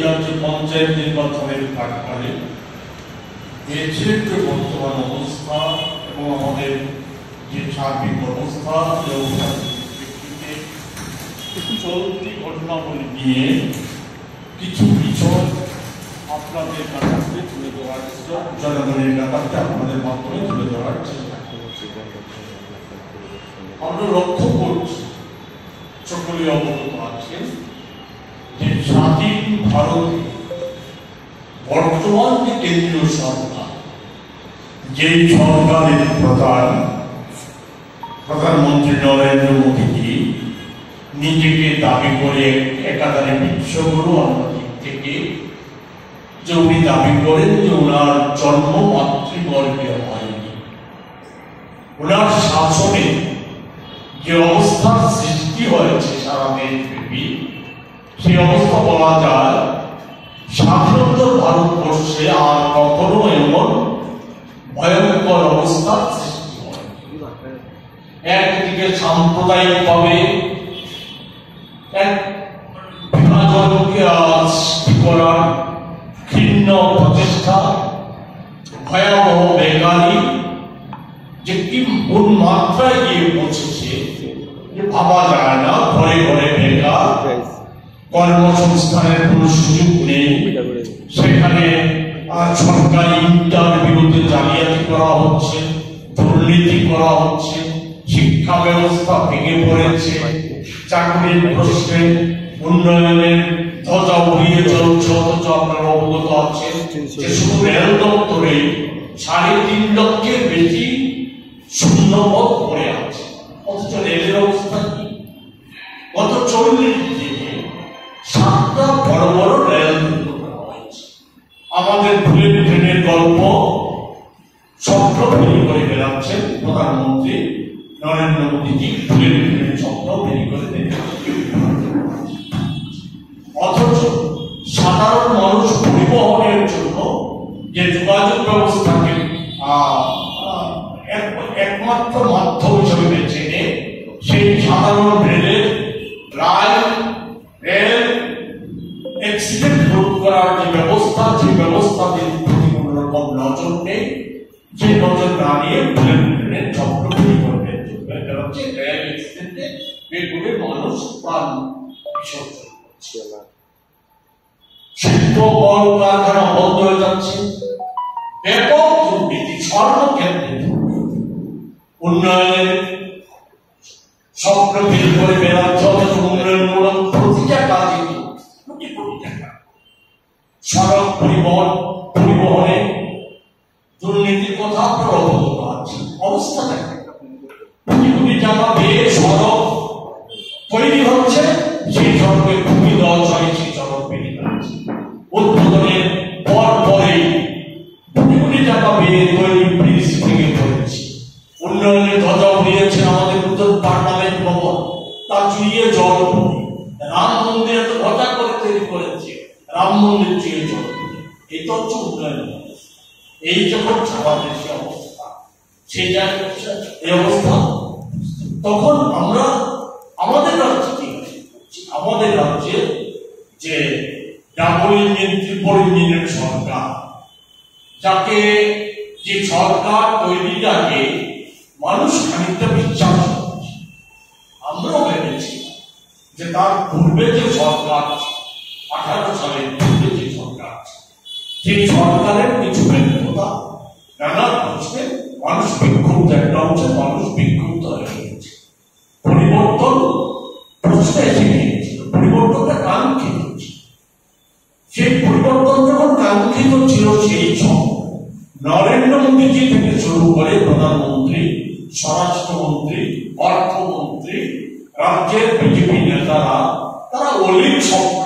রাজ্য পঞ্চায়েত নির্বাচনের প্রাক্কালে দেশের যে বর্তমান অবস্থা এবং আমাদের যে সার্বিক অবস্থা চলতি ঘটনাবলী নিয়ে কিছু বিষয় আপনাদের কাছে তুলে দেওয়ার জনগণের কাছে আপনাদের মাধ্যমে তুলে দেওয়ার চেষ্টা করছি। আমরা লক্ষ্য করছি, সকলে অবগত আছেন যে স্বাধীন ভারতে বর্তমান যে কেন্দ্রীয় সরকার, যে সরকারের প্রধানমন্ত্রী নরেন্দ্র মোদীজি নিজেকে দাবি করে একাধারে বিশ্বগুরু আমার দিক থেকে যে উনি দাবি করেন যে ওনার জন্ম মাতৃগর্ভে হয়নি, ওনার শাসনে যে অবস্থার সৃষ্টি হয়েছে সারা দেশব্যাপী, সেই অবস্থা বলা যায় স্বাধীনতর ভারতবর্ষে আর কখনো এমন ভয়ঙ্কর অবস্থার সৃষ্টি হয়। একদিকে সাম্প্রদায়িকভাবে এক বিভাজনকে সৃষ্টি করার ঘৃণ্য প্রচেষ্টা, ভয়াবহ বেকারি যে কি কোন মাত্রায় গিয়ে পৌঁছেছে যে ভাবা যায় না। ঘরে ঘরে বেকার, কর্মসংস্থানের কোন সুযোগ নেই, সেখানে সরকারি ইন্টারভিউতে জালিয়াতি করা হচ্ছে, দুর্নীতি করা হচ্ছে, শিক্ষা ব্যবস্থা ভেঙে পড়েছে, চাকরির প্রশ্নে উন্নয়নের ধ্বজা উড়িয়ে চলছে। অথচ আপনারা অবগত আছেন যে শুধু রেল দপ্তরে ৩.৫ লক্ষের বেশি শূন্যপদ পড়ে আছে। অথচ রেলের অবস্থা কি? গত ৪০ দিনে ৭টা বড় বড় রেল দুর্ঘটনা হয়েছে। আমাদের বুলেট ট্রেনের গল্প স্বপ্ন তৈরি করে বেড়াচ্ছেন প্রধানমন্ত্রী নরেন্দ্র মোদীজি, বুলেট ট্রেনের স্বপ্ন তৈরি করে অথচ সাধারণ মানুষ পরিবহনের জন্য যে যোগাযোগ ব্যবস্থাকে একমাত্র মাধ্যম হিসেবে বেছে নেয়, সেই সাধারণ রেলের রেল অ্যাক্সিডেন্ট রোধ করার যে ব্যবস্থা, সেই ব্যবস্থাতে কোন রকম নজর নেই। যে নজর না নিয়ে বুলেট ট্রেনের স্বপ্ন তৈরি করবে রেল অ্যাক্সিডেন্টে বেগুনে মানুষ প্রাণ বিসর্জন করছে। শিল্প কল কারখানা বন্ধ হয়ে যাচ্ছে, ব্যাপক দুর্নীতি, স্বর্ণকেন্দ্রে উন্নয়নের স্বপ্ন তৈরি করে বেড়াচ্ছে। অথচ উন্নয়নমূলক প্রতিটা কাজে কোটি কোটি টাকা। সড়ক পরিবহনে দুর্নীতির কথা আপনার অবগত আছে। অবস্থা দেখেন, কোটি কোটি টাকা দিয়ে সড়ক তৈরি হচ্ছে, সেই সড়কে ভূমি দেওয়া হয়, সেই সড়ক বেরিয়ে যাচ্ছে। উদ্বোধনের পরেই কোটি কোটি টাকা দিয়ে তৈরি ব্রিজ ভেঙে পড়েছে। উন্নয়নের ধ্বজা উড়িয়েছে আমাদের নতুন পার্লামেন্ট ভবন, তা চুইয়ে জল পড়ে। রাম মন্দিরে তো ধ্বজা করে তৈরি করেছে, রাম মন্দির চুইয়ে জল পড়ে। এই তো হচ্ছে উন্নয়ন। এই যখন আমাদের সে অবস্থা, সেই জায়গায় এই অবস্থা, তখন আমরা আমাদের রাজ্যে কি হচ্ছে? আমাদের রাজ্যে যে ডাবল ইঞ্জিন ট্রিপল ইঞ্জিনের সরকার, যাকে যে সরকার তৈরির আগে মানুষ খানিকটা বিশ্বাস করছে, আমরাও ভেবেছি যে তার পূর্বে যে সরকার 18 সালের পূর্বে যে সরকার, সেই সরকারের কিছু ব্যর্থতা, নানা প্রশ্নে মানুষ বিক্ষুব্ধ, একটা অংশে মানুষ বিক্ষুব্ধ হয়ে গেছে। পরিবর্তন প্রশ্নে এসে গিয়েছিল, পরিবর্তনটা কাঙ্ক্ষিত ছিল। সেই পরিবর্তন যখন কাঙ্ক্ষিত ছিল, সেই সময় নরেন্দ্র মোদীজি থেকে শুরু করে প্রধানমন্ত্রী, স্বরাষ্ট্রমন্ত্রী, অর্থমন্ত্রী, রাজ্যের বিজেপি নেতারা, তারা অলিক শব্দ